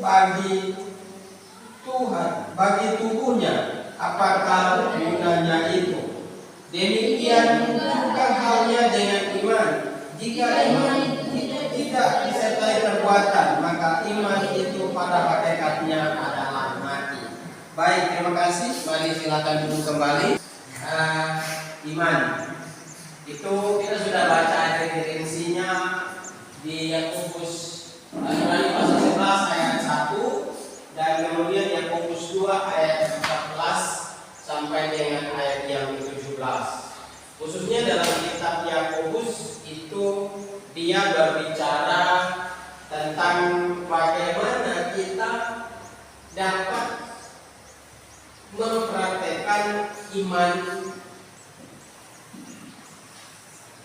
bagi Tuhan, bagi tubuhnya apakah gunanya itu? Demikian juga halnya dengan iman. Jika iman itu tidak disertai perbuatan, maka iman itu pada hakikatnya adalah mati. Baik, terima kasih. Mari silakan duduk kembali. Iman itu kita sudah baca referensinya di Yakobus Ibrani pasal 11 ayat 1 dan kemudian Yakobus 2 ayat 14 sampai dengan ayat yang ke-17. Khususnya dalam kitab Yakobus itu dia berbicara tentang bagaimana kita dapat mempraktekkan iman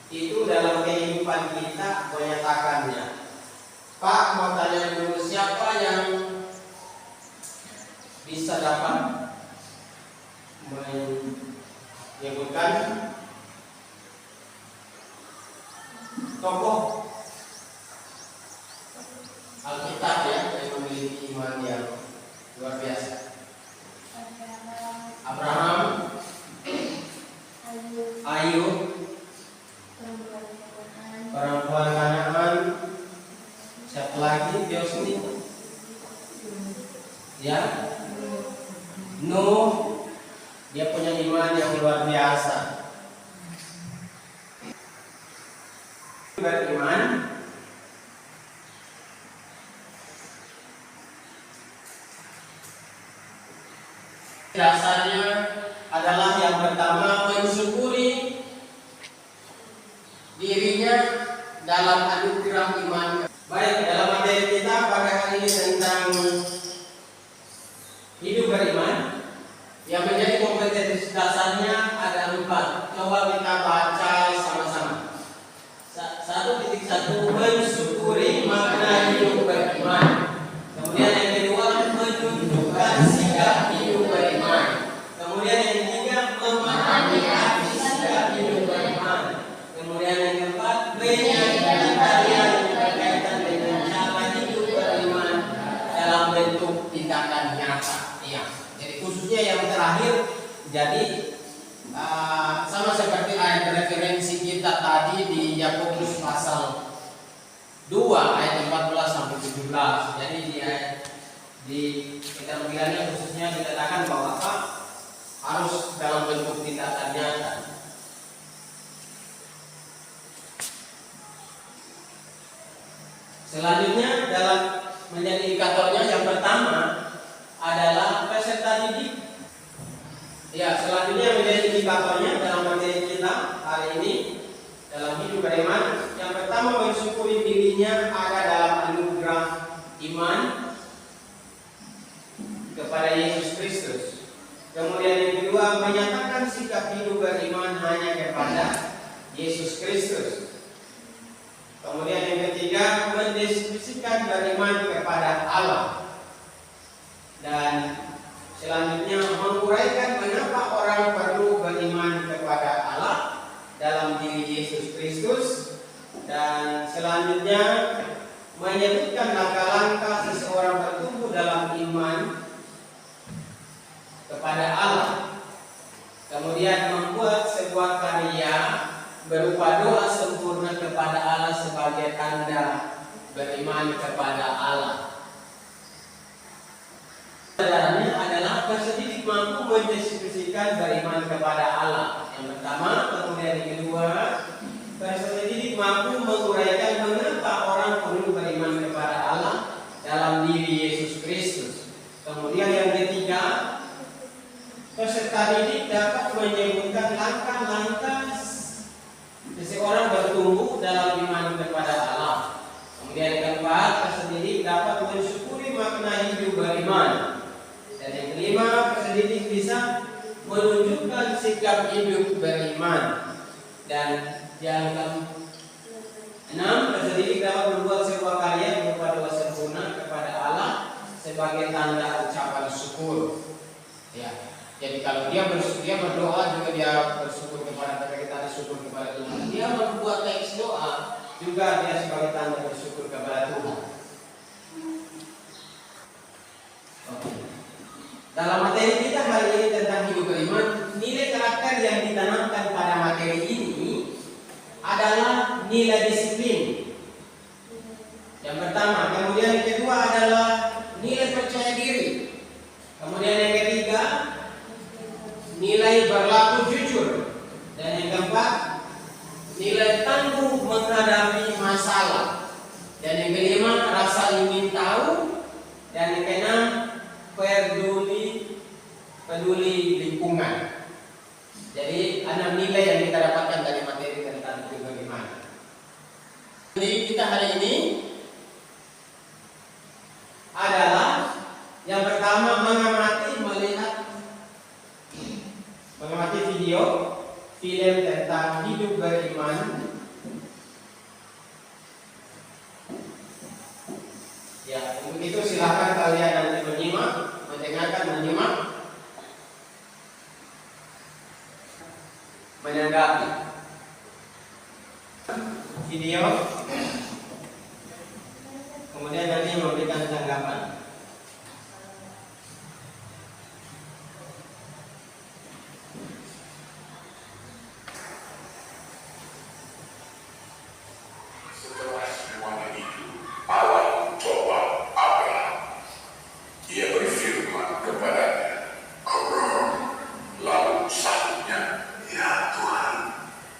itu dalam kehidupan kita, menyatakannya. Pak, mau tanya dulu, siapa yang bisa dapat menyebutkan tokoh Alkitab ya yang memiliki iman yang luar biasa? Abraham, Ayub, perempuan Kanaan, siapa lagi? Yosni, ya, Nuh, dia punya iman yang luar biasa. Beriman dasarnya adalah yang pertama mensyukuri dirinya dalam anugerah iman. Baik, dalam materi kita pada hari ini tentang hidup beriman yang menjadi kompetensi dasarnya ada 4. Coba kita baca sama-sama. 1.1 mensyukuri makna hidup beriman. Kemudian yang kedua menunjukkan sikap hidup beriman. Kemudian yang ketiga memahami arti sikap hidup beriman. Kemudian yang keempat menyanyikan karya yang berkaitan dengan cara hidup beriman dalam bentuk tindakan nyata. Ya. Jadi khususnya yang terakhir, jadi sama seperti ayat referensi kita tadi di Yakobus pasal 2 ayat 14 sampai 17. Jadi di kitab pilihannya khususnya dikatakan bahwa apa? Harus dalam bentuk tindakan nyata. Selanjutnya dalam menjadi indikatornya yang pertama adalah peserta didik. Ya, selanjutnya menjadi indikatornya dalam materi kita hari ini dalam hidup beriman. Yang pertama mensyukuri dirinya ada dalam anugerah iman kepada Yesus Kristus. Kemudian yang kedua menyatakan sikap hidup beriman hanya kepada Yesus Kristus. Kemudian yang ketiga mendeskripsikan beriman kepada Allah. Dan selanjutnya menguraikan mengapa orang perlu beriman kepada Allah dalam diri Yesus Kristus. Dan selanjutnya menyebutkan langkah-langkah seseorang bertumbuh dalam iman kepada Allah. Kemudian membuat sebuah karya berupa doa sempurna kepada Allah sebagai tanda beriman kepada Allah. Caranya adalah peserta mampu mendeskripsikan beriman kepada Allah. Yang pertama, kemudian yang kedua, peserta mampu menguraikan mengapa orang perlu beriman kepada Allah dalam diri Yesus Kristus. Kemudian yang ketiga, peserta didik dapat menyebutkan langkah-langkah seseorang bertumbuh dalam iman kepada Allah. Kemudian yang keempat, peserta didik dapat mensyukuri makna hidup beriman. Dan yang kelima, peserta didik bisa menunjukkan sikap hidup beriman. Dan yang keenam, peserta didik dapat membuat sebuah karya berupa doa sempurna kepada Allah sebagai tanda ucapan syukur. Ya. Jadi kalau dia berdoa juga dia bersyukur kepada kita, bersyukur kepada Tuhan. Dia membuat teks doa juga dia sebagai tanda bersyukur kepada Tuhan. Oke. Dalam materi kita hari ini tentang hidup beriman, nilai karakter yang ditanamkan pada materi ini adalah nilai disiplin. Yang pertama, kemudian yang kedua adalah nilai percaya diri. Kemudian yang ketiga, nilai berlaku jujur. Dan yang keempat, nilai tangguh menghadapi masalah. Dan yang kelima, rasa ingin tahu. Dan yang keenam, peduli lingkungan. Jadi 6 nilai yang kita dapatkan dari materi tentang hidup beriman. Jadi kita hari ini adalah yang pertama mengamati video film tentang hidup beriman. Ya, untuk itu silakan kalian nanti menyimak, menanggapi video, kemudian nanti memberikan tanggapan. Setelah semuanya itu, Allah mencoba Abraham. Ia berfirman kepadanya, Abraham. Lalu sahutnya, ya Tuhan.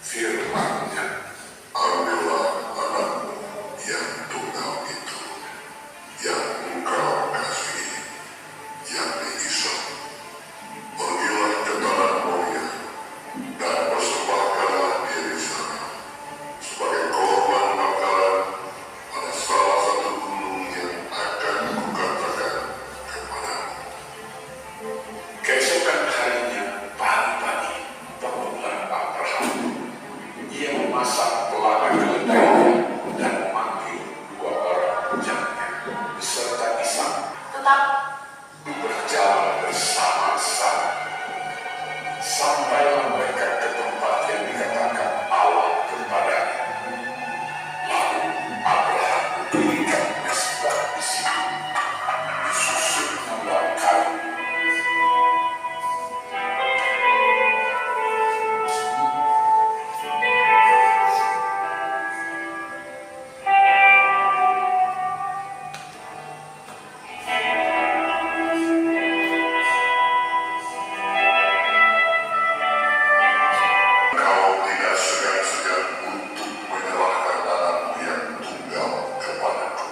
Firman-Nya, ambillah anakmu yang tunggal itu, yang engkau kasihi, yakni Ishak. Pergilah ke tanah Moriah dan persembahkanlah dia di sana sebagai korban bakaran pada salah satu gunung yang akan kukatakan kepadamu. Keesokan harinya, pagi-pagi, bangunlah Abraham. Ia memasak pelana keledainya dan memanggil 2 orang bujaknya beserta Ishak, tetap berjalan bersama-sama. Sampailah mereka ke tempat yang dikatakan Allah kepadanya. Lalu Abraham mendirikan mesbah di situ, disusun 6 kayu. Kau tidak segan-segan untuk menyerahkan anakmu yang tunggal kepadaku.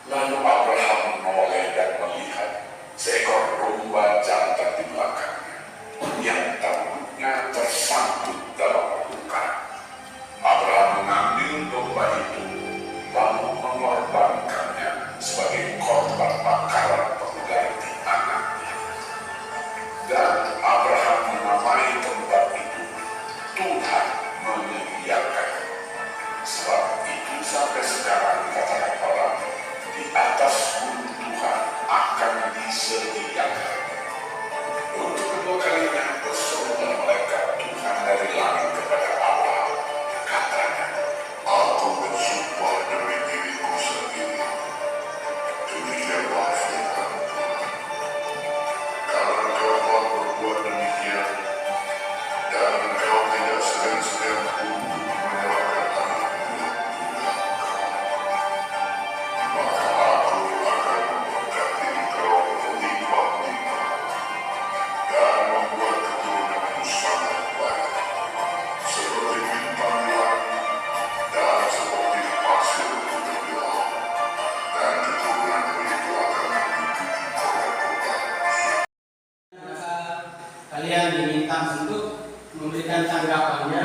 Lalu Abraham menoleh dan melihat seekor domba jantan di belakangnya, yang tanduknya tersangkut dalam luka. Abraham mengambil domba itu, lalu mengorbankannya sebagai korban bakaran pengganti anaknya. Dan Abraham menamai tempat itu Tuhan menyediakan. Sebab itu sampai sekarang dikatakan orang, di atas gunung Tuhan akan disediakan. Untuk kedua kalinya berserulah malaikat Tuhan dari langit kepada Abraham. Katanya, aku bersumpah demi diriku sendiri. Demikianlah firman Tuhan. Karena engkau telah berbuat demikian, dan engkau tidak segan-segan untuk menyerahkan anakmu yang tunggal kepadaku, maka aku akan memberkati engkau berlimpah-limpah dan membuat keturunanmu sangat banyak, seperti bintang di langit dan seperti pasir di tepi laut, dan keturunanmu itu akan mengikuti korban-korban. Maka kalian diminta untuk memberikan tanggapannya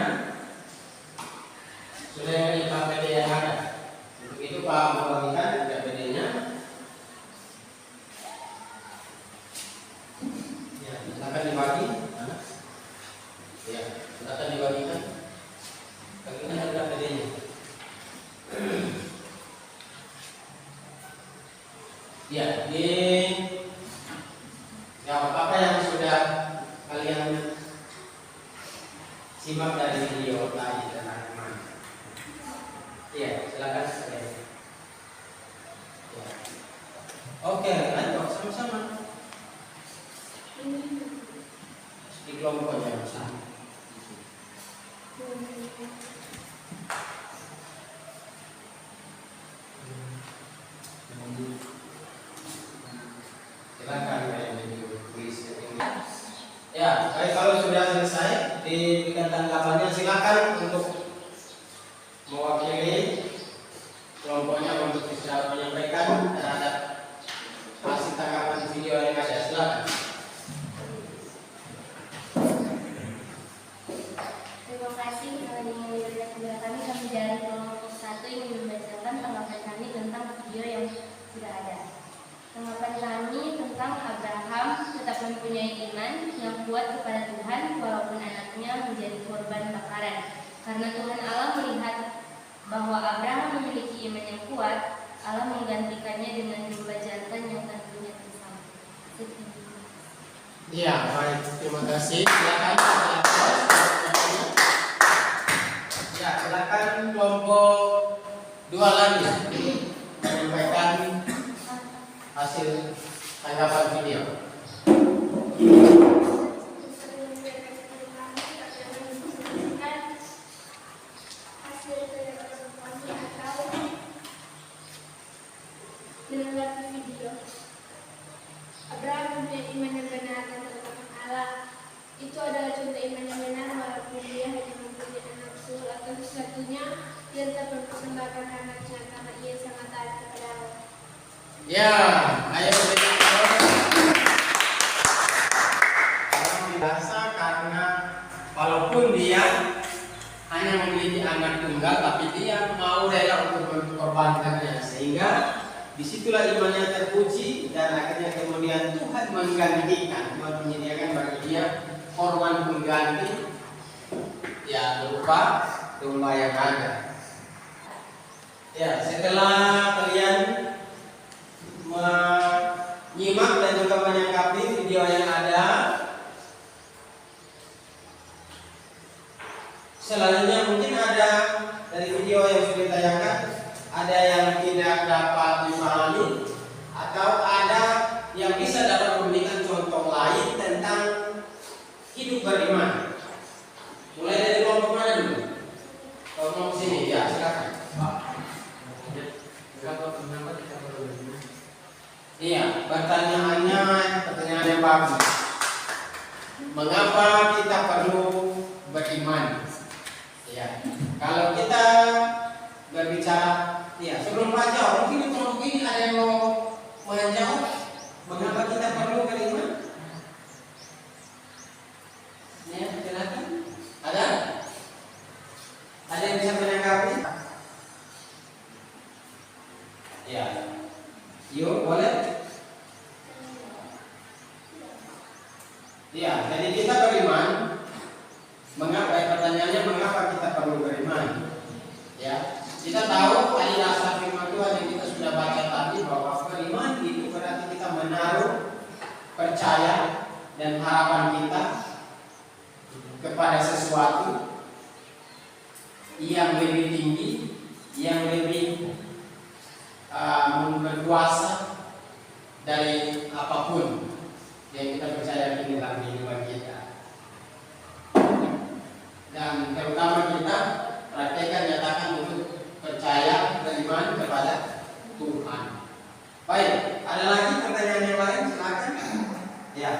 sesuai dengan KPD yang ada. Untuk itu Pak membagikan KPD-nya. Ya, silakan dibagi. Ya, silakan dibagikan. Bagikan KPD-nya. Ya, apa yang sudah kalian simak dari video tadi teman-teman. Iya, silakan sekalian. Ya. Oke, lanjut sama-sama. kelompoknya bersama. Silakan ya, baik, kalau sudah selesai diberikan tanggapannya, silakan untuk mewakili kelompoknya untuk bisa menyampaikan terhadap hasil tanggapan video yang ada. Silakan. Terima kasih. Dengan kedua kami dari kelompok 1 ingin membacakan tanggapan kami tentang video yang sudah ada. Tanggapan kami tentang Abraham tetap mempunyai iman yang kuat kepada Tuhan walaupun anaknya menjadi korban bakaran. Karena Tuhan Allah melihat bahwa Abraham memiliki iman yang kuat, Allah menggantikannya dengan domba jantan yang tentunya bersama. Iya, baik, terima kasih. Silakan. Ya, silakan kelompok 2 lagi menyampaikan hasil tanggapan video. Menanggapi video, Abraham mempunyai iman yang benar dan terutama Allah. Itu adalah contoh iman yang benar walaupun dia hanya mempunyai anak sulung atau satu-satunya, dia tetap mempersembahkan anaknya karena ia sangat taat kepada Allah. Ya, ayo berikan biasa karena walaupun dia hanya memiliki anak tunggal, tapi dia mau rela untuk mengorbankannya, sehingga disitulah imannya terpuji dan akhirnya kemudian Tuhan menggantikan, Tuhan menyediakan bagi dia korban pengganti, ya berupa domba yang ada. Ya, setelah kalian menyimak dan juga menyangkapi video yang ada, selanjutnya mungkin ada dari video yang sudah ditayangkan, ada yang tidak dapat dipahami atau ada yang bisa dapat memberikan contoh lain tentang hidup beriman. Mulai dari kelompok mana dulu? Kelompok sini, ya silakan. Iya, pertanyaan yang bagus. Mengapa kita perlu beriman? Ya, kalau kita berbicara, ya sebelum Pak jawab, mungkin di kelompok ini ada yang mau menjawab mengapa kita perlu beriman? Ya, silakan. Ada? Ada yang bisa menanggapi? Ya, yuk boleh. Ya, jadi kita beriman. Mengapa? Pertanyaannya mengapa kita perlu beriman? Ya, kita tahu dari dasar firman Tuhan yang kita sudah baca tadi bahwa beriman itu berarti kita menaruh percaya dan harapan kita kepada sesuatu yang lebih tinggi, yang lebih berkuasa dari apapun yang kita percaya di dalam kehidupan kita. Dan terutama kita praktekkan, nyatakan untuk percaya, beriman kepada Tuhan. Baik, ada lagi pertanyaan yang lain? Silakan. Ya.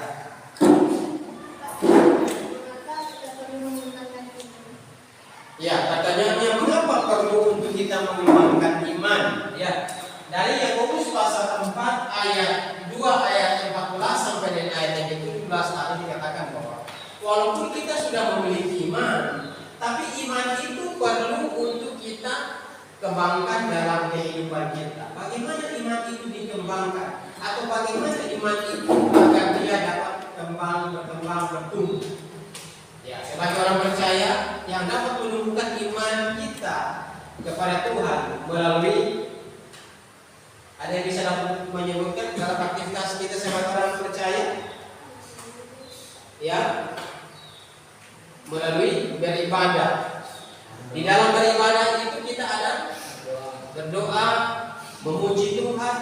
Ya, pertanyaannya mengapa perlu untuk kita mengembangkan iman? Ya, dari Yakobus pasal 4 ayat 2 ayat 14 sampai dengan ayat yang ke-17 tadi dikatakan bahwa walaupun kita sudah memiliki iman, tapi iman itu perlu untuk kita kembangkan dalam kehidupan kita. Bagaimana iman itu dikembangkan? Atau bagaimana iman itu agar dia dapat berkembang, bertumbuh? Ya, sebagai orang percaya yang dapat menumbuhkan iman kita kepada Tuhan melalui, ada yang bisa dapat menyebutkan dalam aktivitas kita sebagai orang percaya? Ya, melalui beribadah. Di dalam beribadah itu kita ada berdoa, memuji Tuhan,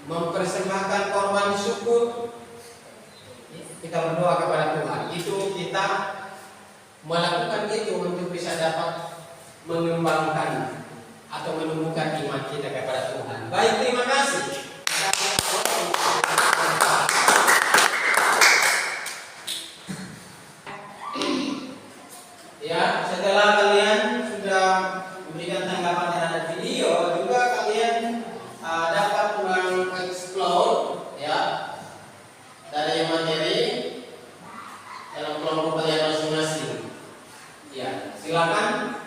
mempersembahkan korban syukur, kita berdoa kepada Tuhan. Itu kita melakukan itu untuk bisa dapat mengembangkan atau menumbuhkan iman kita kepada Tuhan. Baik, terima kasih. Ya, setelah kalian sudah memberikan tanggapan terhadap video, juga kalian dapat mengeksplor ya dari materi dalam kelompok kalian masing-masing. Ya, silakan.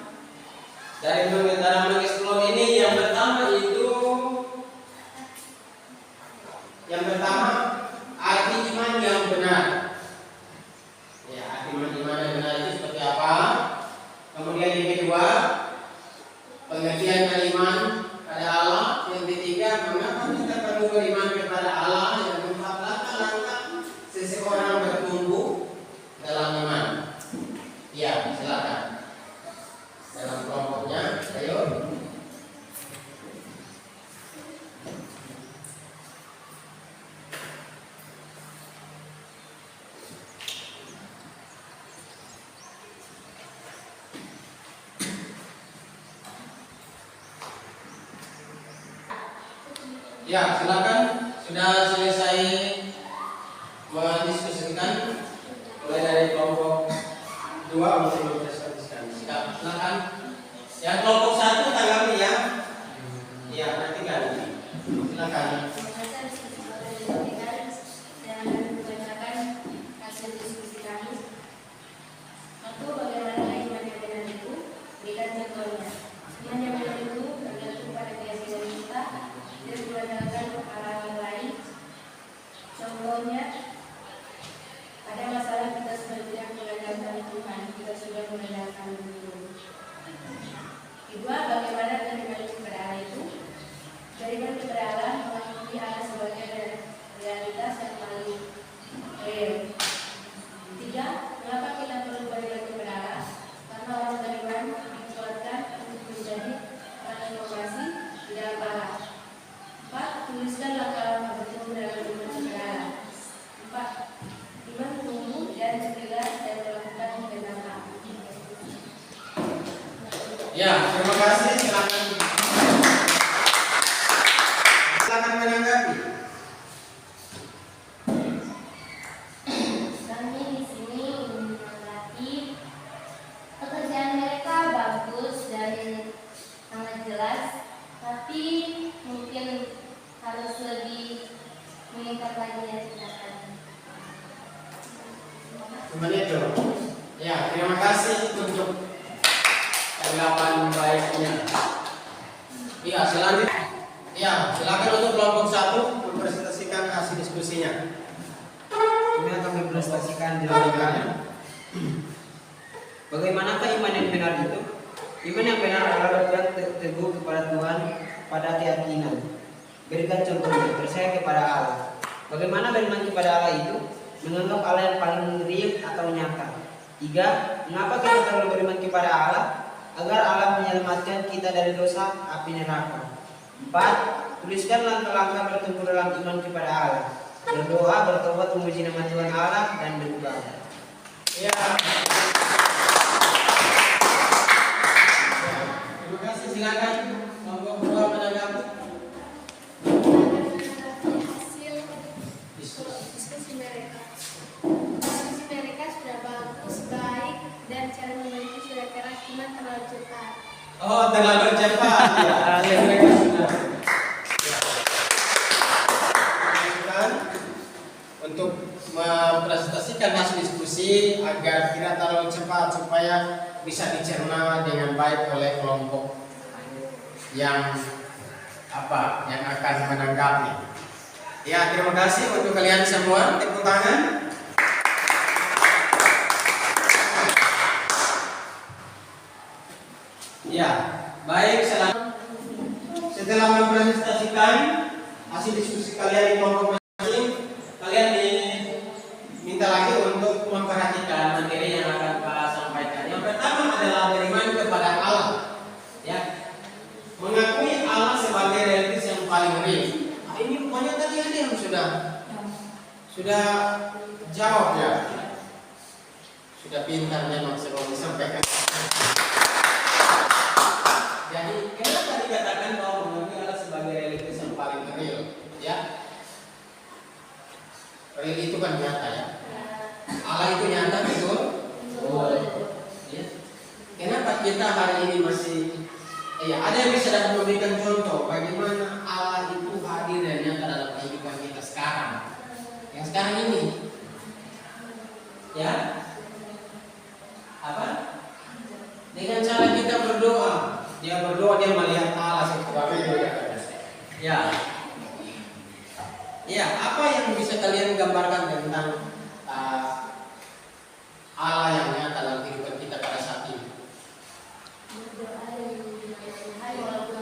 Dari dalam mengeksplor ini yang pertama arti iman yang benar. Ya, arti iman yang benar itu seperti apa? Kemudian yang kedua, pengertian iman pada Allah. Yang ketiga, mengapa kita perlu beriman kepada Allah. Yang keempat, langkah-langkah seseorang bertumbuh dalam iman. Ya, silakan. Dalam kelompoknya, ayo. Ya, silakan. Sudah selesai mendiskusikan mulai dari kelompok 2 masih belum diskusikan. Silakan. Yang kelompok 1 tanggapi ya. Ya, nanti ganti. Silakan. Dan membacakan hasil diskusi kami. Satu, bagaimana iman yang benar itu? Berikan contohnya. Iman yang benar itu tergantung pada keyakinan kita dan mengandalkan arah yang lain. Contohnya, pada masalah kita sudah tidak mengandalkan Tuhan, kita sudah mengandalkan dulu. Kedua, bagaimana beriman kepada Allah itu? Beriman kepada Allah mengakui Allah sebagai realitas yang paling real. Tiga, mengapa kita perlu beriman kepada Allah? Karena orang beriman dikuatkan untuk menjadi transformasi di dalam Allah. 4. Tuliskan langkah-langkah bertumbuh dalam iman kepada Allah. 4. Iman tumbuh dan jelas dan melakukan kebenaran. Ya, terima kasih. Silakan menanggapi. Kami di sini menanggapi pekerjaan mereka bagus dan sangat jelas, tapi mungkin harus lebih meningkat lagi ya tindakan. Itu. Ya, terima kasih untuk tanggapan baiknya. Iya, selanjutnya. Ya, silakan untuk kelompok 1 mempresentasikan hasil diskusinya. Kami akan mempresentasikan jawabannya. Bagaimanakah iman yang benar itu? Iman yang benar adalah berpegang teguh kepada Tuhan pada keyakinan. Berikan contohnya, percaya kepada Allah. Bagaimana beriman kepada Allah itu? Menganggap Allah yang paling real atau nyata. 3. Mengapa kita perlu beriman kepada Allah? Agar Allah menyelamatkan kita dari dosa api neraka. 4. Tuliskan langkah-langkah bertumbuh dalam iman kepada Allah. Berdoa, bertobat, memuji nama Tuhan Allah, dan beribadah. Ya. Terima kasih. Silakan kelompok 2 menanggapi. Hasil diskusi mereka. Diskusi mereka sudah bagus, baik, dan cara memiliki sudah keras, cuma terlalu cepat. Oh, terlalu cepat ya. Mereka sudah. Untuk mempresentasikan hasil diskusi agar tidak terlalu cepat supaya bisa dicerna dengan baik oleh kelompok yang akan menanggapi. Ya, terima kasih untuk kalian semua. Tepuk tangan. Ya, baik. Setelah mempresentasikan hasil diskusi kalian di kelompok masing, kalian diminta lagi untuk memperhatikan materi yang akan Pak sampaikan. Yang pertama adalah beriman kepada Allah. Ya, mengakui Allah sebagai realitas yang paling real. Ini pokoknya tadi ada yang sudah Jawab ya. Sudah pintar memang sebelum disampaikan. Jadi kenapa dikatakan bahwa mengakui Allah sebagai realitas yang paling real? Ya, real itu kan nyata ya. Allah itu nyata, betul? Ya. Kenapa kita hari ini masih ada yang bisa dapat memberikan contoh bagaimana Allah itu hadir dan nyata dalam kehidupan kita sekarang, yang sekarang ini, ya? Apa? Dengan cara kita berdoa, dia melihat Allah seperti ya. Ya, apa yang bisa kalian gambarkan tentang Allah yang nyata dalam kehidupan kita pada saat ini?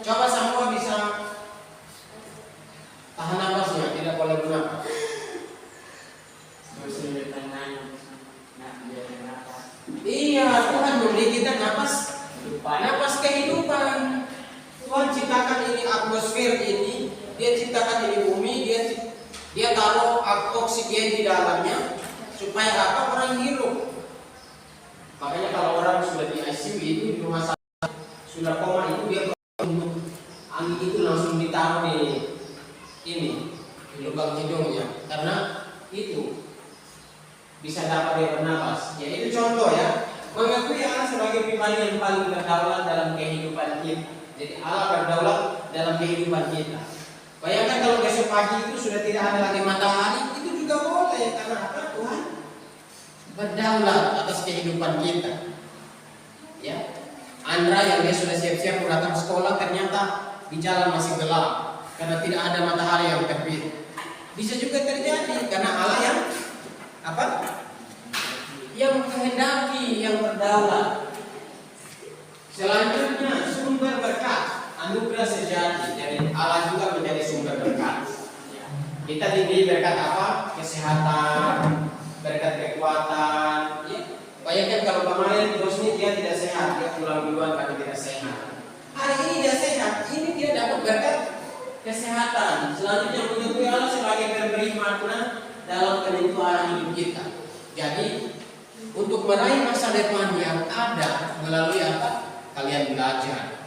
Coba semua bisa tahan nafasnya, tidak boleh bernafas. Iya, Tuhan memberi kita nafas kehidupan. Tuhan ciptakan ini atmosfer ini, Dia ciptakan ini bumi, Dia taruh oksigen di dalamnya supaya apa? Orang hidup. Makanya kalau orang sudah di ICU itu di rumah sakit sudah koma itu dia angin itu langsung ditaruh di lubang hidungnya karena itu bisa dapat dia bernapas. Ya itu contoh ya. Mengakui Allah sebagai pribadi yang paling berdaulat dalam kehidupan kita. Jadi Allah berdaulat dalam kehidupan kita. Bayangkan kalau besok pagi itu sudah tidak ada lagi matahari, itu juga boleh karena apa? Tuhan berdaulat atas kehidupan kita. Ya, Andra yang dia sudah siap-siap mau datang sekolah ternyata di jalan masih gelap karena tidak ada matahari yang terbit. Bisa juga terjadi karena Allah yang apa? Yang kehendaki, yang berdaulat. Selanjutnya sumber berkat, anugerah sejati. Jadi Allah juga menjadi sumber berkat. Kita diberi berkat apa? Kesehatan, berkat kekuatan. Ya. Bayangkan kalau kemarin Rosni dia tidak sehat, dia pulang duluan karena tidak sehat. Hari ini dia sehat, ini dia dapat berkat kesehatan. Selanjutnya mengakui Allah sebagai pemberi makna dalam penentuan hidup kita. Jadi untuk meraih masa depan yang ada melalui apa? Kalian belajar.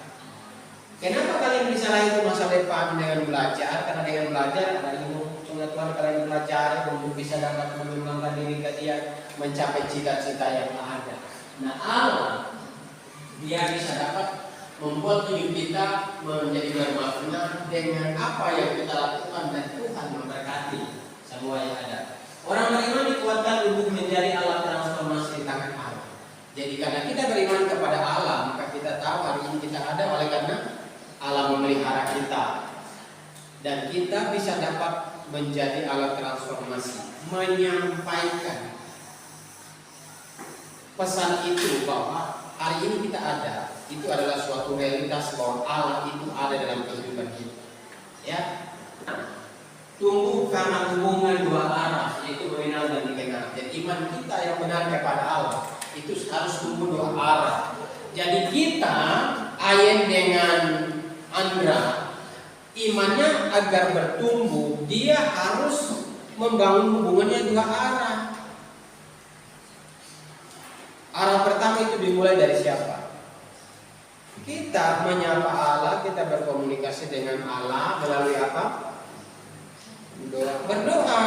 Kenapa kalian bisa raih masa depan dengan belajar? Karena dengan belajar ada ilmu pengetahuan kalian belajar untuk bisa dapat mengembangkan diri kalian mencapai cita-cita yang ada. Nah Allah dia bisa dapat membuat hidup kita menjadi bermakna dengan apa yang kita lakukan dan Tuhan memberkati semua yang ada. Orang beriman dikuatkan untuk menjadi alat transformasi di tangan Allah. Jadi karena kita beriman kepada Allah, maka kita tahu hari ini kita ada oleh karena Allah memelihara kita. Dan kita bisa dapat menjadi alat transformasi, menyampaikan pesan itu bahwa hari ini kita ada, itu adalah suatu realitas bahwa Allah itu ada dalam kehidupan kita. Ya. Tumbuh karena hubungan dua arah, yaitu mengenal dan dikenal. Jadi iman kita yang benar kepada Allah itu harus tumbuh dua arah. Jadi kita, Ayen dengan Andra, imannya agar bertumbuh, dia harus membangun hubungannya dua arah. Arah pertama itu dimulai dari siapa? Kita menyapa Allah, kita berkomunikasi dengan Allah melalui apa? Berdoa.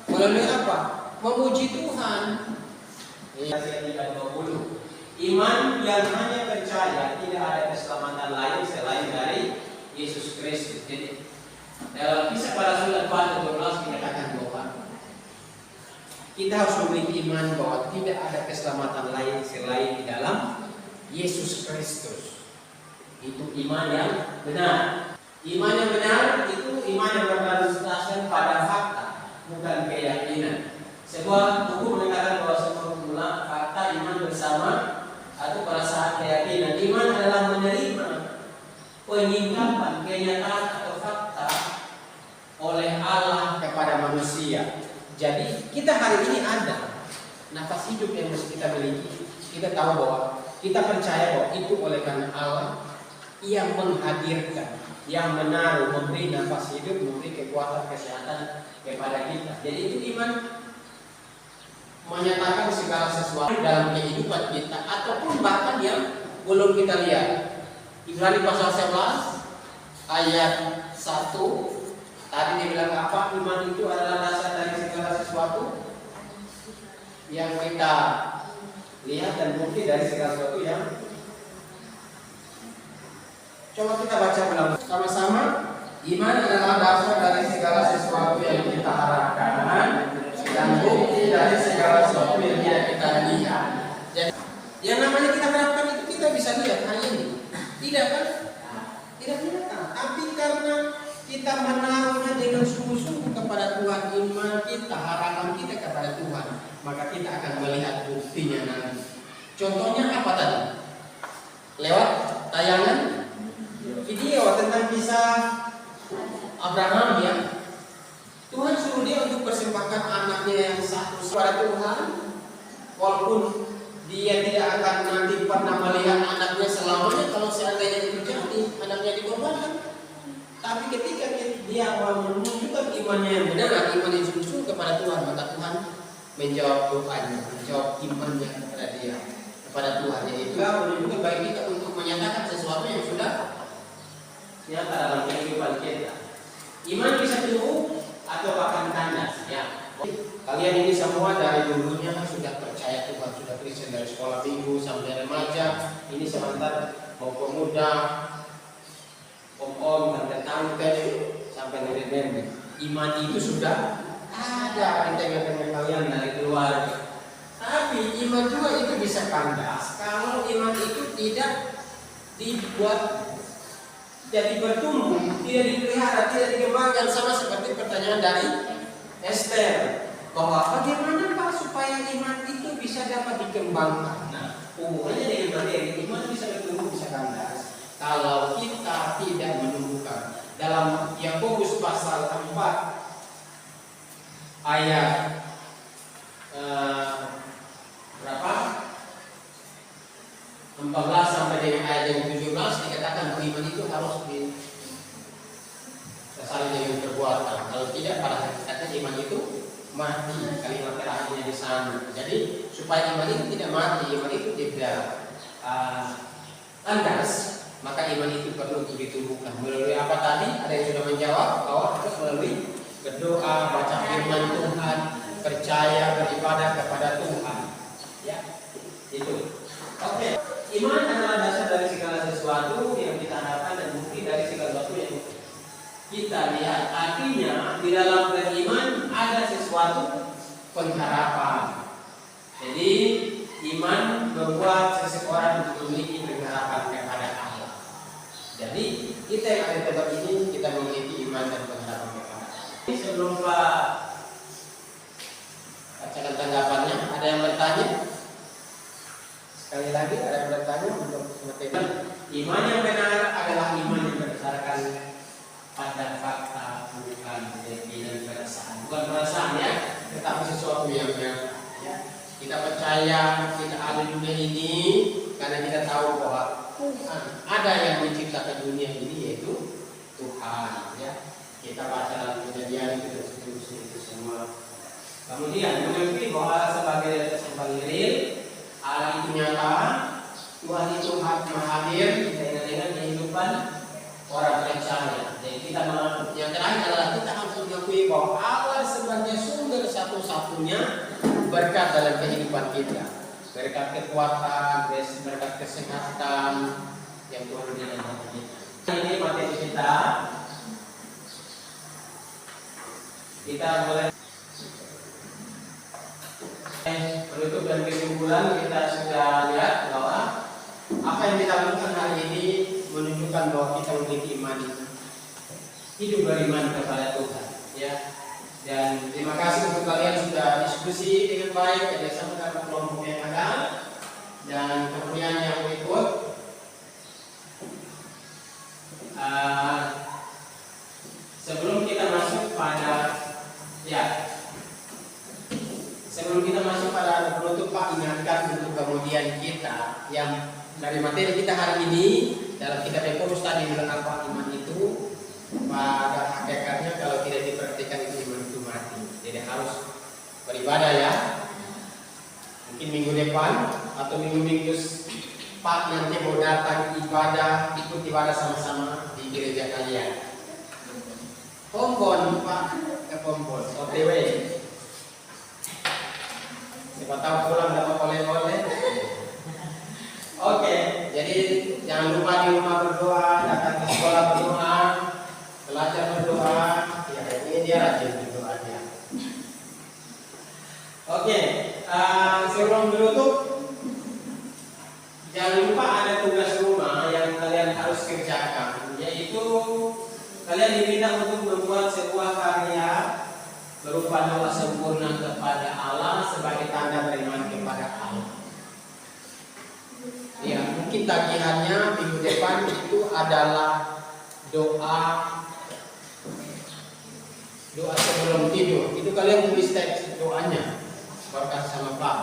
Melalui apa? Memuji Tuhan. Ayat 30. Iman yang hanya percaya tidak ada keselamatan lain selain dari Yesus Kristus. Jadi dalam Kisah para Rasul 4:12 dikatakan bahwa kita harus memiliki iman bahwa tidak ada keselamatan lain selain di dalam Yesus Kristus. Itu iman yang benar. Iman yang benar itu iman yang berlandaskan pada fakta, bukan keyakinan. Sebuah buku mengatakan bahwa semua fakta iman bersama atau perasaan keyakinan. Iman adalah menerima penyingkapan kenyataan atau fakta oleh Allah kepada manusia. Jadi kita hari ini ada nafas hidup yang mesti kita miliki. Kita tahu bahwa kita percaya bahwa itu oleh karena Allah yang menghadirkan, yang menaruh, memberi nafas hidup, memberi kekuatan kesehatan kepada kita. Jadi itu iman. menyatakan segala sesuatu dalam kehidupan kita ataupun bahkan yang belum kita lihat. Ibrani pasal 11 ayat 1 tadi dibilang apa? Iman itu adalah dasar dari segala sesuatu yang kita lihat dan bukti dari segala sesuatu yang. Coba kita baca ulang sama-sama. Iman adalah dasar dari segala sesuatu yang kita harapkan dan bukti dari segala sesuatu yang tidak kita lihat. Jadi, yang namanya kita harapkan itu kita bisa lihat hari ini. Tidak kan? Tidak kelihatan. Tapi karena kita menaruhnya dengan sungguh-sungguh kepada Tuhan, iman kita, harapan kita kepada Tuhan, maka kita akan melihat buktinya nanti. Contohnya apa tadi? Lewat tayangan video tentang kisah Abraham ya. Tuhan suruh dia untuk persembahkan anaknya yang satu kepada Tuhan, walaupun dia tidak akan nanti pernah melihat anaknya selamanya kalau seandainya itu terjadi, anaknya dikorbankan. Tapi ketika dia menunjukkan imannya yang benar, iman yang sungguh kepada Tuhan, maka Tuhan menjawab doanya, menjawab imannya kepada dia, kepada Tuhan. Yaitu menunjukkan bagi kita untuk menyatakan sesuatu yang sudah nyata dalam kehidupan kita. Iman bisa tumbuh atau bahkan kandas. Ya. Kalian ini semua dari dulunya sudah percaya Tuhan, sudah Kristen dari sekolah minggu sampai remaja. Ini sebentar mau pemuda, om-om, tante-tante sampai nenek-nenek. Iman itu sudah ada di tengah-tengah kalian dari keluarga. Tapi iman juga itu bisa kandas kalau iman itu tidak dibuat jadi bertumbuh, tidak dipelihara, tidak dikembangkan, sama seperti pertanyaan dari Esther bahwa bagaimana Pak supaya iman itu bisa dapat dikembangkan. Nah, hubungannya dengan materi iman bisa bertumbuh, bisa kandas kalau kita tidak menumbuhkan. Dalam Yakobus pasal 4 ayat berapa? 14 sampai dengan ayat yang 17 dikatakan bahwa iman itu harus disertai dengan perbuatan. Kalau tidak, pada hakikatnya iman itu mati. Kalimat terakhirnya di sana. Jadi supaya iman itu tidak mati, iman itu tidak kandas, maka iman itu perlu ditumbuhkan. Melalui apa tadi? Ada yang sudah menjawab bahwa harus melalui berdoa, baca firman Tuhan, percaya, beribadah kepada Tuhan. Ya, itu. Oke. Iman adalah dasar dari segala sesuatu yang kita harapkan dan bukti dari segala sesuatu yang kita lihat. Artinya di dalam beriman ada sesuatu pengharapan. Jadi iman membuat seseorang memiliki pengharapan kepada Allah. Jadi kita yang ada di tempat ini kita memiliki iman dan pengharapan kepada Allah. Sebelum Pak bacakan tanggapannya, ada yang bertanya? Sekali lagi ada yang bertanya untuk materi. Iman yang benar adalah iman yang berdasarkan pada fakta, bukan keyakinan, perasaan. Bukan perasaan ya, tetapi sesuatu yang benar. Ya. Kita percaya kita ada di dunia ini karena kita tahu bahwa Tuhan ada yang menciptakan dunia ini, yaitu Tuhan. Ya. Kita baca dalam Kejadian itu seterusnya itu semua. Kemudian mengerti bahwa sebagai real Allah itu nyata, Tuhan itu hadir dengan kehidupan orang percaya. Jadi kita yang terakhir adalah kita harus mengakui bahwa Allah sebagai sumber satu-satunya berkat dalam kehidupan kita, berkat kekuatan, berkat kesehatan yang Tuhan berikan kepada kita. Ini materi kita. Kita mulai. Penutup dan kesimpulan kita sudah lihat bahwa apa yang kita lakukan hari ini menunjukkan bahwa kita memiliki iman, hidup beriman kepada Tuhan. Ya. Dan terima kasih untuk kalian sudah diskusi dengan baik kerjasama dengan kelompok yang ada. Dan kemudian yang berikut sebelum kita masuk pada sebelum kita masuk pada penutup, Pak ingatkan untuk kemudian kita yang dari materi kita hari ini dalam kitab Yakobus tadi bilang apa iman itu pada hakikatnya kalau tidak diperhatikan itu iman itu mati. Jadi harus beribadah ya, mungkin minggu depan atau minggu-minggu Pak nanti mau datang ibadah, ikut ibadah sama-sama di gereja kalian. Pompon Pak, Pompon, OTW. Siapa tahu pulang dapat oleh-oleh. Oke, jadi jangan lupa di rumah berdoa, datang ke sekolah berdoa, belajar berdoa. Ya, ini dia rajin berdoanya. Oke, sebelum menutup, jangan lupa ada tugas rumah yang kalian harus kerjakan, yaitu kalian diminta untuk membuat sebuah karya berupa doa sempurna kepada Allah sebagai tanda beriman kepada Allah. Ya, mungkin tagihannya minggu depan itu adalah doa sebelum tidur. Itu kalian tulis teks doanya berkat sama Pak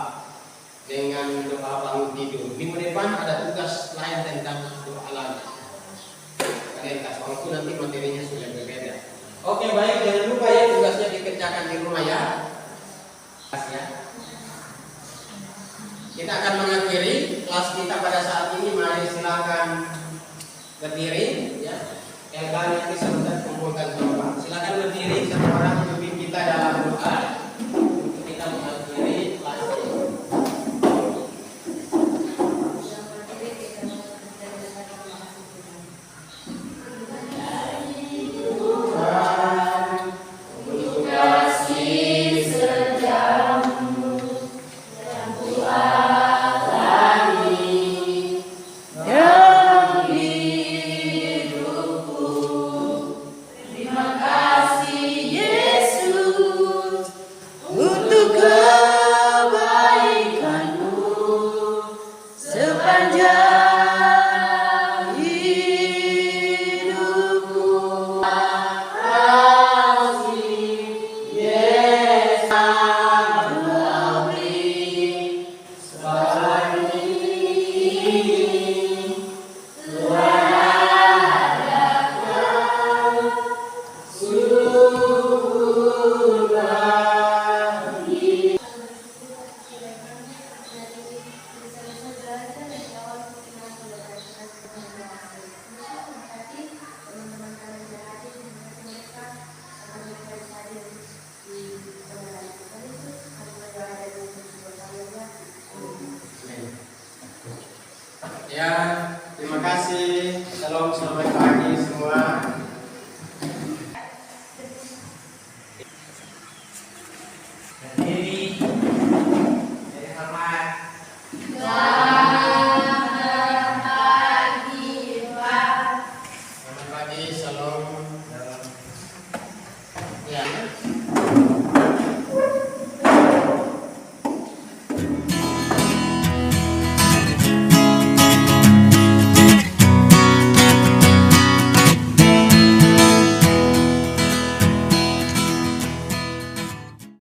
dengan doa bangun tidur. Minggu depan ada tugas lain tentang doa lagi. Kalian kasih waktu, nanti materinya sudah berbeda. Oke, baik, jangan lupa ya tugasnya dikerjakan di rumah ya. Kita akan mengakhiri kelas kita pada saat ini. Mari silakan berdiri ya. Kalian nanti sebentar kumpulkan semua. Silakan berdiri, satu orang memimpin kita dalam doa untuk kita mengakhiri kelas ini. Ya, terima kasih. Shalom, selamat pagi semua.